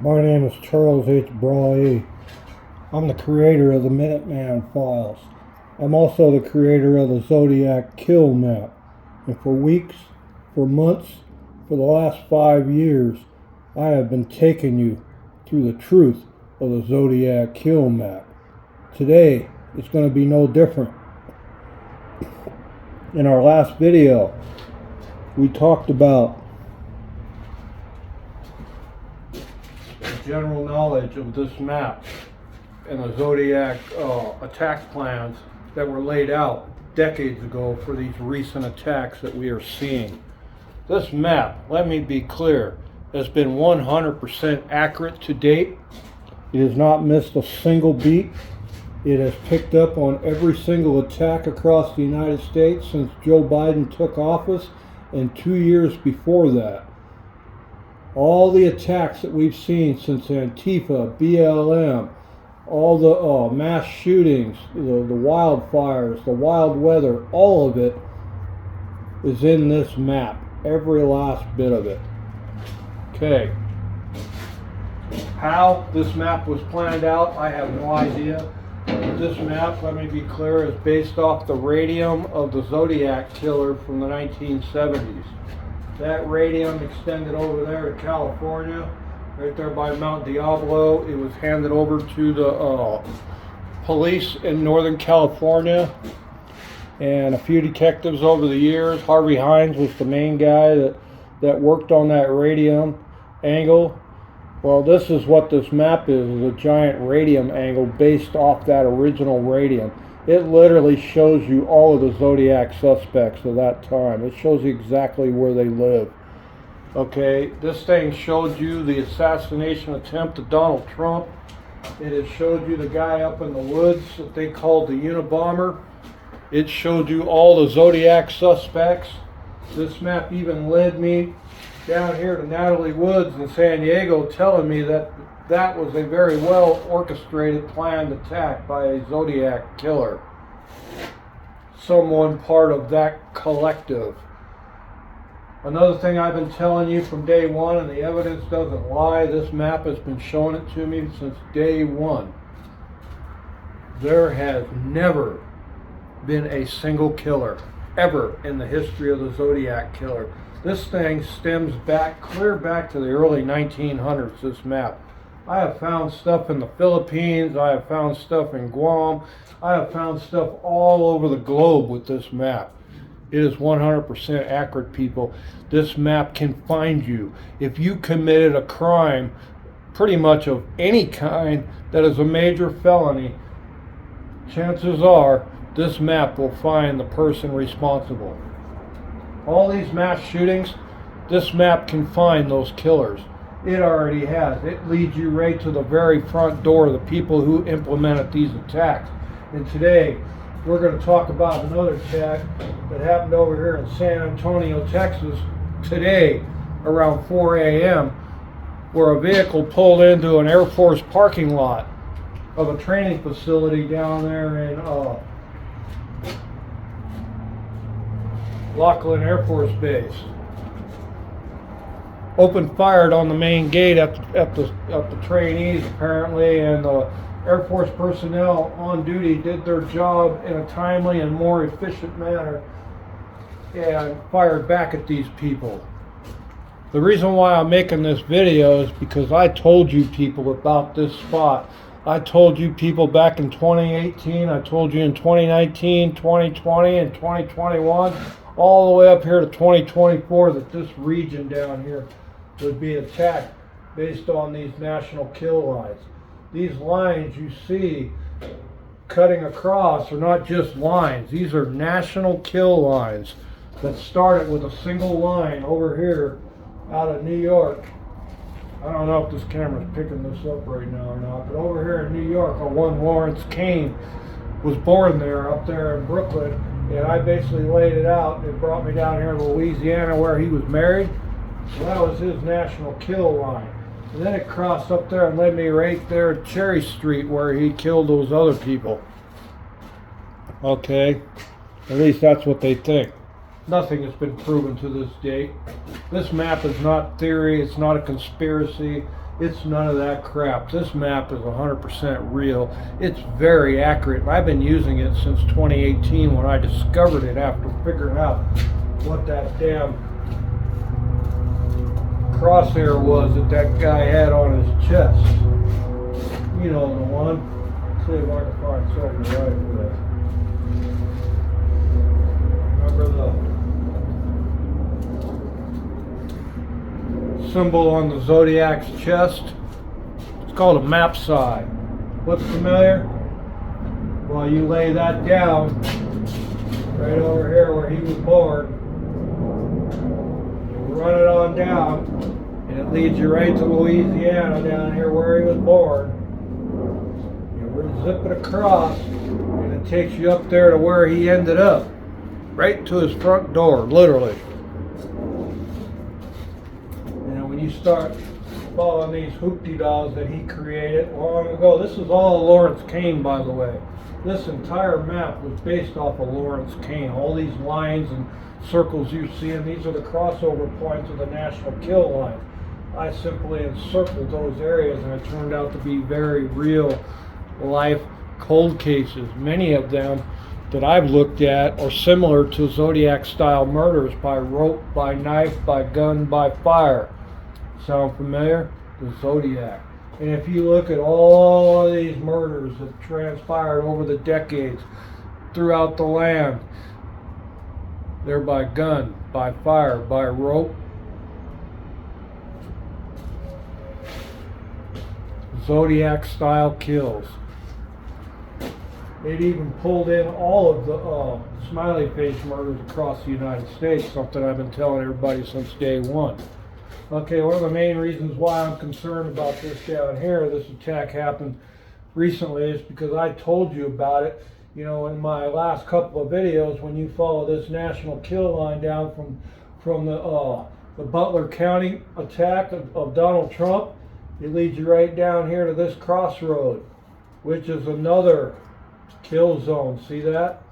My name is Charles H. Brawley. I'm the creator of the Minuteman files. I'm also the creator of the Zodiac kill map. And for weeks, for months, for the last 5 years, I have been taking you through the truth of the Zodiac kill map. Today, it's going to be no different. In our last video, we talked about general knowledge of this map and the Zodiac attack plans that were laid out decades ago for these recent attacks that we are seeing. This map, let me be clear, has been 100% accurate to date. It has not missed a single beat. It has picked up on every single attack across the United States since Joe Biden took office and 2 years before that. All the attacks that we've seen since Antifa, BLM, all the mass shootings, the wildfires, the wild weather, all of it is in this map. Every last bit of it. Okay. How this map was planned out, I have no idea. This map, let me be clear, is based off the radium of the Zodiac killer from the 1970s. That radium extended over there to California, right there by Mount Diablo. It was handed over to the police in Northern California and a few detectives over the years. Harvey Hines was the main guy that worked on that radium angle. Well, this is what this map is a giant radium angle based off that original radium. It literally shows you all of the Zodiac suspects of that time. It shows you exactly where they live. Okay, this thing showed you the assassination attempt of Donald Trump. It has showed you the guy up in the woods that they called the Unabomber. It showed you all the Zodiac suspects. This map even led me down here to Natalie Woods in San Diego, telling me that that was a very well orchestrated, planned attack by a Zodiac killer. Someone part of that collective. Another thing I've been telling you from day one, and the evidence doesn't lie, this map has been showing it to me since day one. There has never been a single killer, ever, in the history of the Zodiac killer. This thing stems back, clear back to the early 1900s, this map. I have found stuff in the Philippines, I have found stuff in Guam, I have found stuff all over the globe with this map. It is 100% accurate, people. This map can find you. If you committed a crime, pretty much of any kind, that is a major felony, chances are this map will find the person responsible. All these mass shootings, this map can find those killers. It already has. It leads you right to the very front door of the people who implemented these attacks. And today, we're going to talk about another attack that happened over here in San Antonio, Texas, today around 4 a.m., where a vehicle pulled into an Air Force parking lot of a training facility down there in Lockland Air Force Base. Opened fired on the main gate at the trainees, apparently, and the Air Force personnel on duty did their job in a timely and more efficient manner and fired back at these people. The reason why I'm making this video is because I told you people about this spot. I told you people back in 2018, I told you in 2019, 2020, and 2021, all the way up here to 2024, that this region down here would be attacked based on these national kill lines. These lines you see cutting across are not just lines. These are national kill lines that started with a single line over here out of New York. I don't know if this camera's picking this up right now or not, but over here in New York, one Lawrence Kane was born there, up there in Brooklyn, and I basically laid it out. It brought me down here to Louisiana where he was married. So that was his national kill line. And then it crossed up there and led me right there to Cherry Street where he killed those other people. Okay, at least that's what they think. Nothing has been proven to this date. This map is not theory, it's not a conspiracy, it's none of that crap. This map is 100% real. It's very accurate. I've been using it since 2018 when I discovered it after figuring out what that damn crosshair was that guy had on his chest. You know the one. Let's see if I can find something right for that. Remember the symbol on the Zodiac's chest? It's called a map side. Looks familiar? Well, you lay that down right over here where he was born. You run it on down, and it leads you right to Louisiana down here where he was born. You zip it across, and it takes you up there to where he ended up. Right to his front door, literally. And when you start following these hoopty-dolls that he created long ago, this is all Lawrence Kane, by the way. This entire map was based off of Lawrence Kane. All these lines and circles you see, and these are the crossover points of the National Kill Line. I simply encircled those areas, and it turned out to be very real life cold cases. Many of them that I've looked at are similar to Zodiac style murders by rope, by knife, by gun, by fire. Sound familiar? The Zodiac. And if you look at all of these murders that transpired over the decades throughout the land, they're by gun, by fire, by rope. Zodiac style kills. It even pulled in all of the smiley face murders across the United States, something I've been telling everybody since day one. Okay, one of the main reasons why I'm concerned about this down here, this attack happened recently, is because I told you about it, you know, in my last couple of videos. When you follow this National Kill Line down from the Butler County attack of Donald Trump, it leads you right down here to this crossroad, which is another kill zone. See that?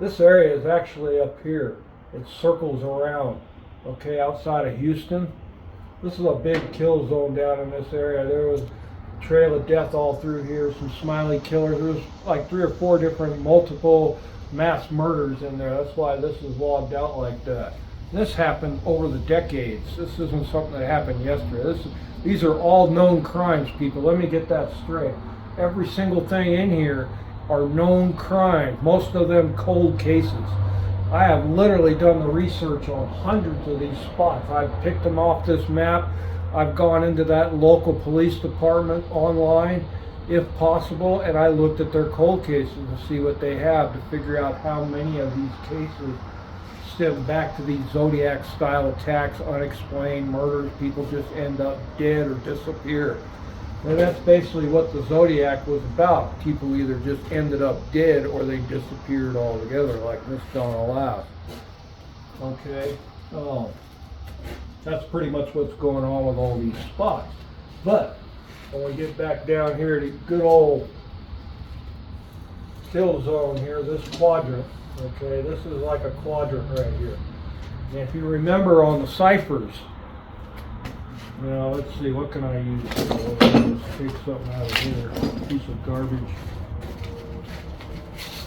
This area is actually up here. It circles around, okay, outside of Houston. This is a big kill zone down in this area. There was a trail of death all through here, some smiley killers. There was like 3 or 4 different multiple mass murders in there. That's why this is logged out like that. This happened over the decades. This isn't something that happened yesterday. These are all known crimes, people. Let me get that straight. Every single thing in here are known crimes, most of them cold cases. I have literally done the research on hundreds of these spots. I've picked them off this map. I've gone into that local police department online, if possible, and I looked at their cold cases to see what they have, to figure out how many of these cases stem back to these Zodiac style attacks, unexplained murders, people just end up dead or disappear. And that's basically what the Zodiac was about. People either just ended up dead or they disappeared altogether, like Miss Donna Lass. Okay, that's pretty much what's going on with all these spots. But when we get back down here to good old kill zone here, this quadrant, okay, this is like a quadrant right here. And if you remember on the ciphers, you know, let's see, what can I use? Let's take something out of here, a piece of garbage.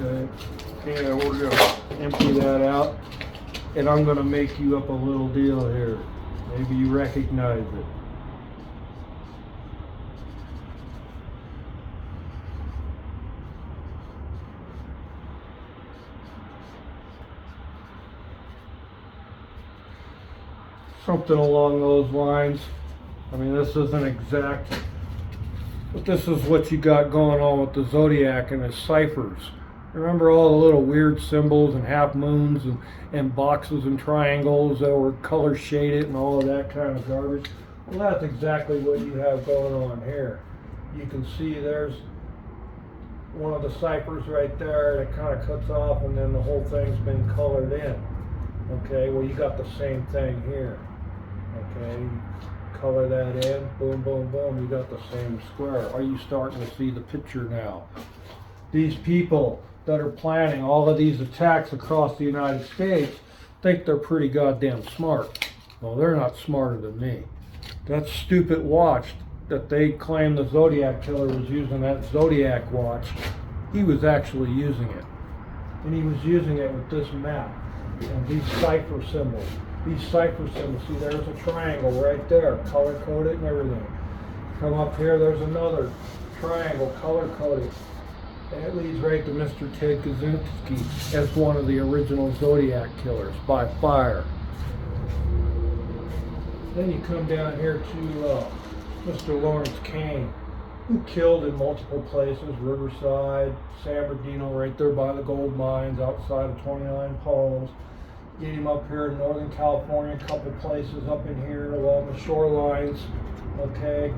Okay, yeah, we're going to empty that out, and I'm going to make you up a little deal here. Maybe you recognize it. Something along those lines. I mean, this isn't exact, but this is what you got going on with the Zodiac and his ciphers. Remember all the little weird symbols and half moons and boxes and triangles that were color shaded and all of that kind of garbage? Well, that's exactly what you have going on here. You can see there's one of the ciphers right there that kind of cuts off, and then the whole thing's been colored in. Okay, well, you got the same thing here. Okay, color that in, boom, boom, boom, you got the same square. Are you starting to see the picture now? These people that are planning all of these attacks across the United States think they're pretty goddamn smart. Well, they're not smarter than me. That stupid watch that they claim the Zodiac killer was using, that Zodiac watch, he was actually using it. And he was using it with this map and these cipher symbols. These cipher symbols, see there's a triangle right there, color coded and everything. Come up here, there's another triangle, color coded. And it leads right to Mr. Ted Kaczynski as one of the original Zodiac killers by fire. Then you come down here to Mr. Lawrence Kane, who killed in multiple places, Riverside, San Bernardino, right there by the gold mines, outside of 29 Palms. Get him up here in Northern California, a couple places up in here along the shorelines, okay?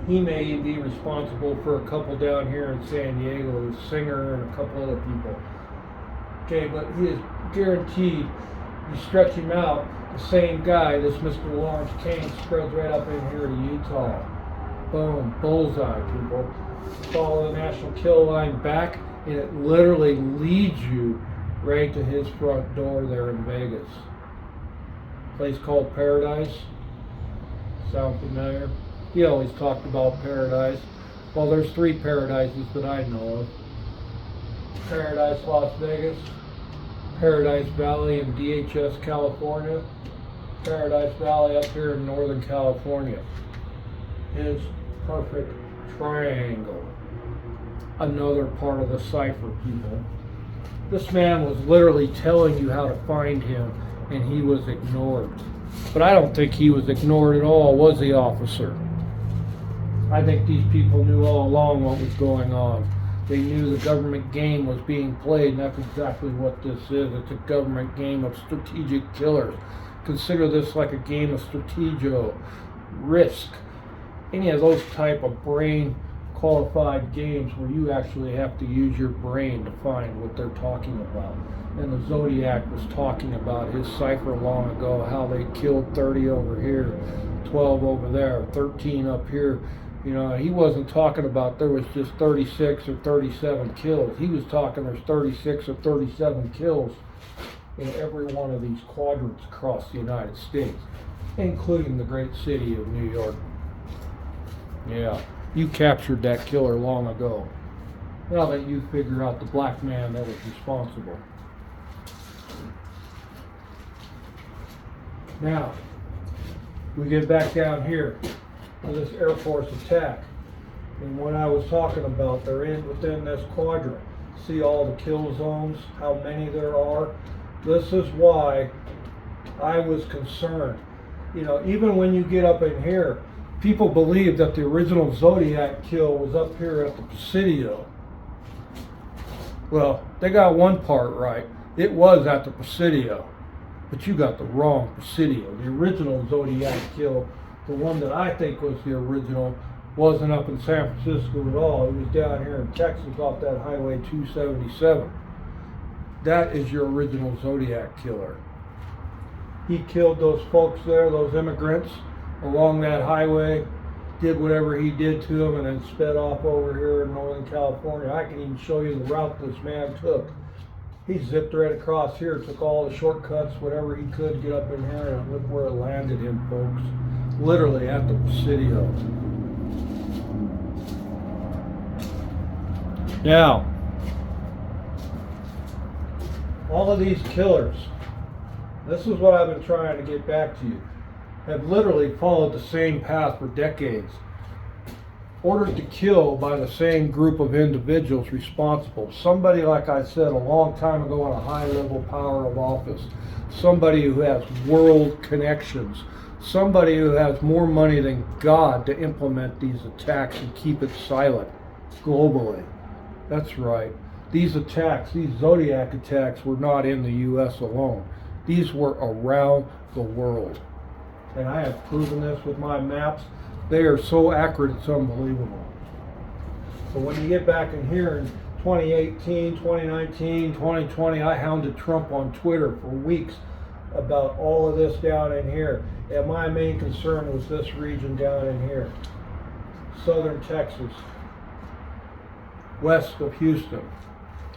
He may even be responsible for a couple down here in San Diego, a singer and a couple other people. Okay, but he is guaranteed, you stretch him out, the same guy, this Mr. Lawrence Kane, spreads right up in here to Utah. Boom, bullseye, people. Follow the national kill line back, and it literally leads you right to his front door there in Vegas. Place called Paradise. Sound familiar? He always talked about Paradise. Well, there's 3 paradises that I know of. Paradise Las Vegas, Paradise Valley in DHS, California, Paradise Valley up here in Northern California. His perfect triangle. Another part of the cipher, people. This man was literally telling you how to find him, and he was ignored. But I don't think he was ignored at all, was the officer? I think these people knew all along what was going on. They knew the government game was being played, and that's exactly what this is. It's a government game of strategic killers. Consider this like a game of strategio, risk, any of those type of brain qualified games where you actually have to use your brain to find what they're talking about. And the Zodiac was talking about his cipher long ago, how they killed 30 over here, 12 over there, 13 up here. You know, he wasn't talking about there was just 36 or 37 kills. He was talking there's 36 or 37 kills in every one of these quadrants across the United States, including the great city of New York. Yeah, you captured that killer long ago. Now that you figure out the black man that was responsible. Now, we get back down here to this Air Force attack. And what I was talking about, they're within this quadrant. See all the kill zones, how many there are. This is why I was concerned. You know, even when you get up in here, people believe that the original Zodiac kill was up here at the Presidio. Well, they got one part right. It was at the Presidio. But you got the wrong Presidio. The original Zodiac kill, the one that I think was the original, wasn't up in San Francisco at all. It was down here in Texas off that Highway 277. That is your original Zodiac killer. He killed those folks there, those immigrants, along that highway, did whatever he did to them, and then sped off over here in Northern California. I can even show you the route this man took. He zipped right across here, took all the shortcuts, whatever he could to get up in here, and look where it landed him, folks. Literally at the Presidio. Now, all of these killers, this is what I've been trying to get back to you, have literally followed the same path for decades. Ordered to kill by the same group of individuals responsible. Somebody, like I said, a long time ago in a high-level power of office. Somebody who has world connections. Somebody who has more money than God to implement these attacks and keep it silent globally. That's right. These attacks, these Zodiac attacks, were not in the U.S. alone. These were around the world. And I have proven this with my maps. They are so accurate, it's unbelievable. But when you get back in here in 2018, 2019, 2020, I hounded Trump on Twitter for weeks about all of this down in here. And my main concern was this region down in here. Southern Texas, west of Houston.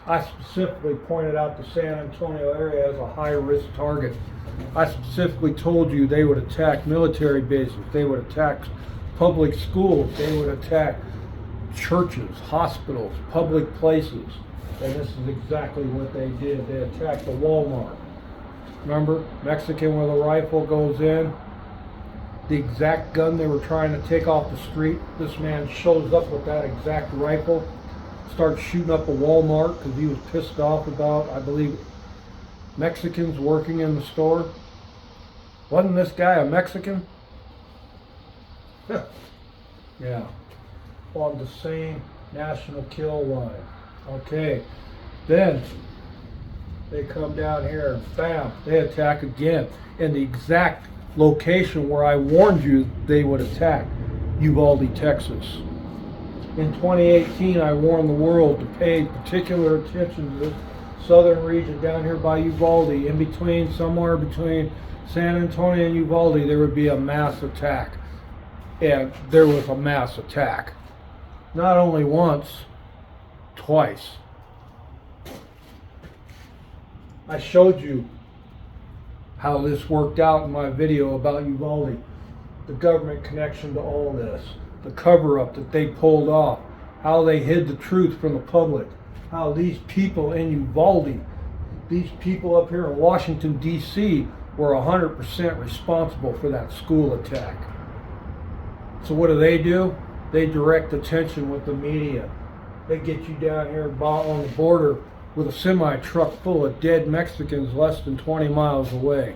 I specifically pointed out the San Antonio area as a high-risk target. I specifically told you they would attack military bases, they would attack public schools, they would attack churches, hospitals, public places. And this is exactly what they did. They attacked the Walmart. Remember, Mexican with a rifle goes in, the exact gun they were trying to take off the street, this man shows up with that exact rifle, starts shooting up a Walmart because he was pissed off about, I believe, Mexicans working in the store. Wasn't this guy a Mexican? Yeah, on the same national kill line. Okay, then they come down here and bam, they attack again in the exact location where I warned you they would attack, Uvalde, Texas. In 2018, I warned the world to pay particular attention to this southern region down here by Uvalde. In between, somewhere between San Antonio and Uvalde, there would be a mass attack. And there was a mass attack. Not only once, twice. I showed you how this worked out in my video about Uvalde. The government connection to all this. The cover-up that they pulled off. How they hid the truth from the public. How these people in Uvalde, these people up here in Washington, D.C., were 100% responsible for that school attack. So what do? They direct attention with the media. They get you down here on the border with a semi-truck full of dead Mexicans less than 20 miles away.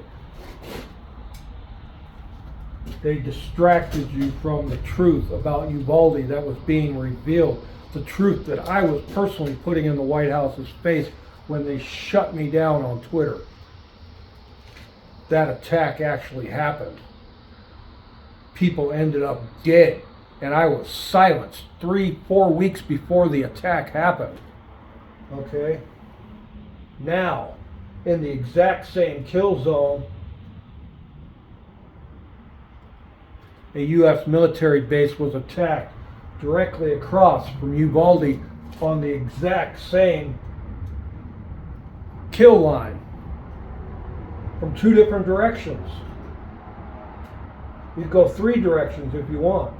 They distracted you from the truth about Uvalde that was being revealed. The truth that I was personally putting in the White House's face when they shut me down on Twitter. That attack actually happened. People ended up dead, and I was silenced 3-4 weeks before the attack happened. Okay? Now, in the exact same kill zone, a U.S. military base was attacked directly across from Uvalde on the exact same kill line from 2 different directions. You go 3 directions if you want.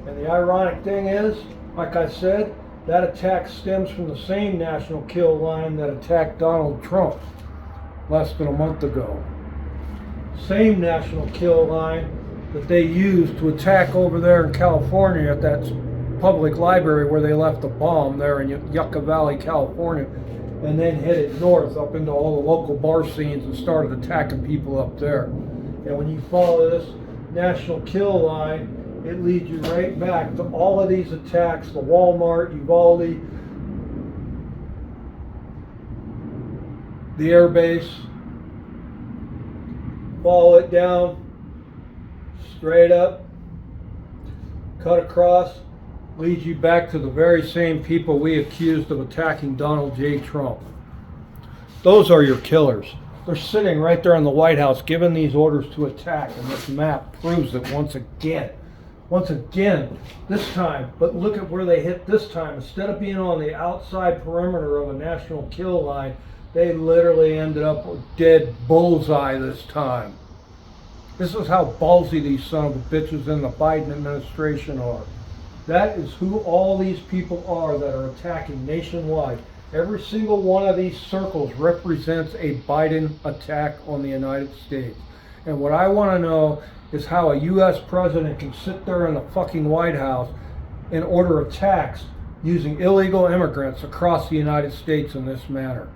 And the ironic thing is, like I said, that attack stems from the same national kill line that attacked Donald Trump less than a month ago. Same national kill line that they used to attack over there in California at that public library where they left a bomb there in Yucca Valley, California, and then headed north up into all the local bar scenes and started attacking people up there. And when you follow this national kill line, it leads you right back to all of these attacks, the Walmart, Uvalde, the airbase. Follow it down, straight up, cut across, leads you back to the very same people we accused of attacking Donald J. Trump. Those are your killers. They're sitting right there in the White House giving these orders to attack, and this map proves it once again. Once again, this time, but look at where they hit this time. Instead of being on the outside perimeter of a national kill line, they literally ended up with dead bullseye this time. This is how ballsy these son of a bitches in the Biden administration are. That is who all these people are that are attacking nationwide. Every single one of these circles represents a Biden attack on the United States. And what I want to know is how a U.S. president can sit there in the fucking White House and order attacks using illegal immigrants across the United States in this manner.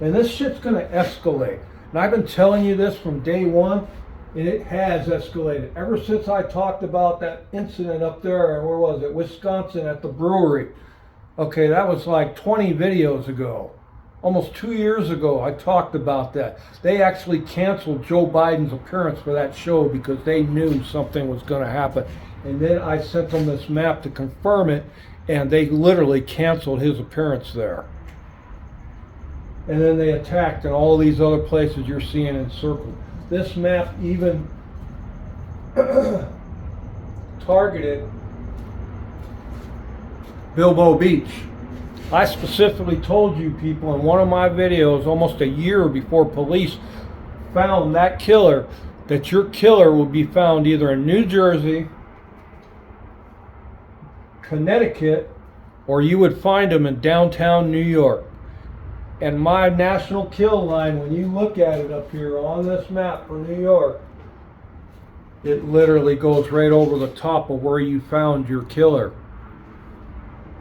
And this shit's going to escalate. And I've been telling you this from day one, and it has escalated. Ever since I talked about that incident up there, where was it, Wisconsin, at the brewery. Okay, that was like 20 videos ago. Almost 2 years ago, I talked about that. They actually canceled Joe Biden's appearance for that show because they knew something was going to happen. And then I sent them this map to confirm it, and they literally canceled his appearance there. And then they attacked in all these other places you're seeing encircled. This map even targeted Bilbo Beach. I specifically told you people in one of my videos almost a year before police found that killer, that your killer will be found either in New Jersey, Connecticut, or you would find him in downtown New York. And my national kill line, when you look at it up here on this map for New York, it literally goes right over the top of where you found your killer.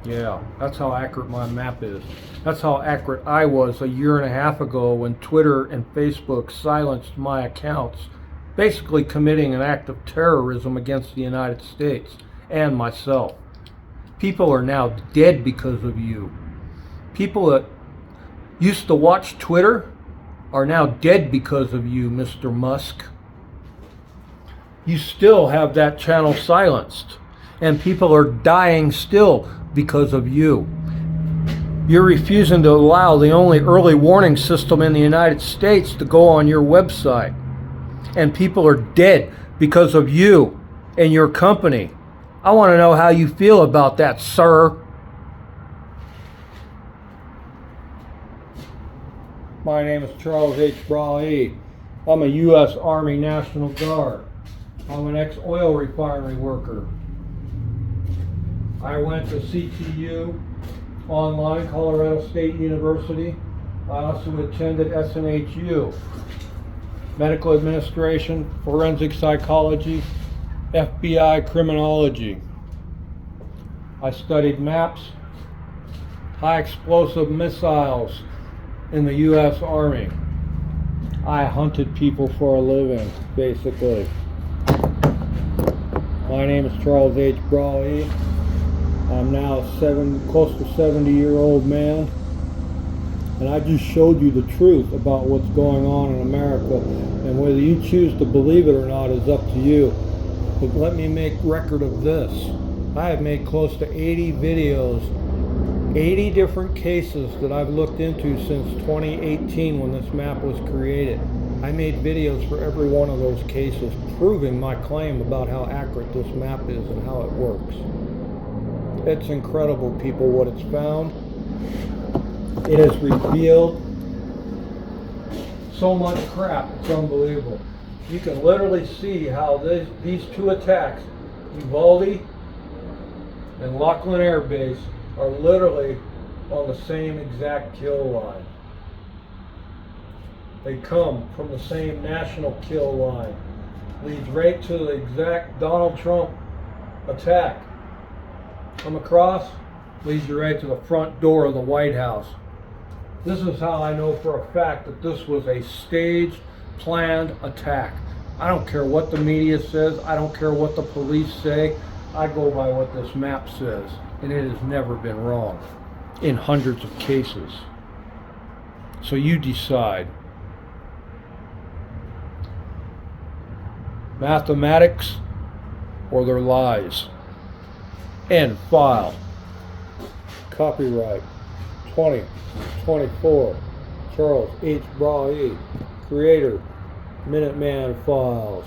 Yeah, that's how accurate my map is. That's how accurate I was a year and a half ago when Twitter and Facebook silenced my accounts, basically committing an act of terrorism against the United States and myself. People are now dead because of you. People that used to watch Twitter are now dead because of you, Mr. Musk. You still have that channel silenced, and people are dying still because of you. You're refusing to allow the only early warning system in the United States to go on your website, and people are dead because of you and your company. I want to know how you feel about that, sir. My name is Charles H. Brawley. I'm a U.S. Army National Guard. I'm an ex-oil refinery worker. I went to CTU online, Colorado State University. I also attended SNHU, Medical Administration, Forensic Psychology, FBI Criminology. I studied maps, high explosive missiles in the U.S. Army. I hunted people for a living, basically. My name is Charles H. Brawley. I'm now close to 70-year-old man, and I just showed you the truth about what's going on in America, and whether you choose to believe it or not is up to you. But let me make record of this. I have made close to 80 videos, 80 different cases that I've looked into since 2018 when this map was created. I made videos for every one of those cases proving my claim about how accurate this map is and how it works. It's incredible, people, what it's found. It has revealed so much crap, it's unbelievable. You can literally see how these two attacks, Uvalde and Lockland Air Base, are literally on the same exact kill line. They come from the same national kill line. Leads right to the exact Donald Trump attack. Come across, leads you right to the front door of the White House. This is how I know for a fact that this was a staged, planned attack. I don't care what the media says, I don't care what the police say, I go by what this map says, and it has never been wrong in hundreds of cases. So you decide. Mathematics or their lies. End file. Copyright 2024. Charles H. Brawley, creator, Minuteman Files.